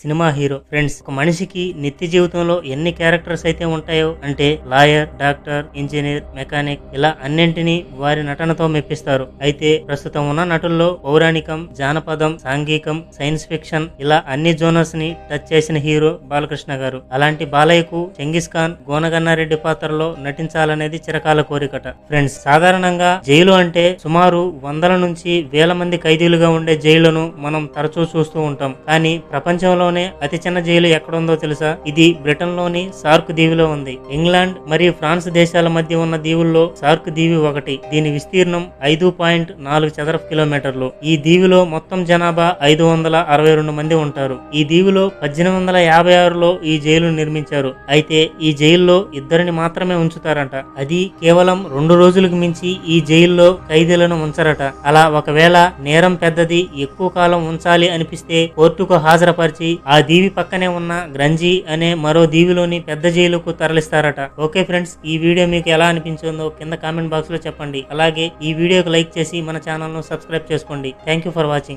Cinema hero. Friends, ఒక మనిషికి నిత్య జీవితంలో ఎన్ని క్యారెక్టర్స్ అయితే ఉంటాయో, అంటే లాయర్, డాక్టర్, ఇంజనీర్, మెకానిక్, ఇలా అన్నింటినీ వారి నటనతో మెప్పిస్తారు. అయితే ప్రస్తుతం ఉన్న నటుల్లో పౌరాణికం, జానపదం, సాంఘికం, సైన్స్ ఫిక్షన్ ఇలా అన్ని జోనర్స్ ని టచ్ చేసిన హీరో బాలకృష్ణ గారు. అలాంటి బాలయ్యకు చెంగిస్ ఖాన్, గోనగన్నారెడ్డి పాత్రలో నటించాలనేది చిరకాల కోరికట. ఫ్రెండ్స్, సాధారణంగా జైలు అంటే సుమారు వందల నుంచి వేల మంది ఖైదీలుగా ఉండే జైలును మనం తరచూ చూస్తూ ఉంటాం. కానీ ప్రపంచంలోనే అతి చిన్న జైలు ఎక్కడుందో తెలుసా? ఇది బ్రిటన్ లోని సార్క్ దీవిలో ఉంది. ఇంగ్లాండ్ మరియు ఫ్రాన్స్ దేశాల మధ్య ఉన్న దీవుల్లో సార్క్ దీవి ఒకటి. దీని విస్తీర్ణం 5.4 చదరపు కిలోమీటర్లు. ఈ దీవిలో మొత్తం జనాభా 562 మంది ఉంటారు. ఈ దీవిలో 1856లో ఈ జైలు నిర్మించారు. అయితే ఈ జైల్లో ఇద్దరిని మాత్రమే ఉంచుతారంట. అది కేవలం 2 రోజులకు మించి ఈ జైల్లో ఖైదీలను ఉంచరట. అలా ఒకవేళ నేరం పెద్దది, ఎక్కువ కాలం ఉంచాలి అనిపిస్తే కోర్టుకు హాజరుపరిచి ఆ దీవి పక్కనే ఉన్న గ్రంజి అనే మరో దీవిలోని పెద్ద జైలుకు తరలిస్తారట. ఓకే ఫ్రెండ్స్, ఈ వీడియో మీకు ఎలా అనిపించిందో కింద కామెంట్ బాక్స్ లో చెప్పండి. అలాగే ఈ వీడియోకి లైక్ చేసి మన ఛానల్ ను సబ్స్క్రైబ్ చేసుకోండి. Thank you for watching.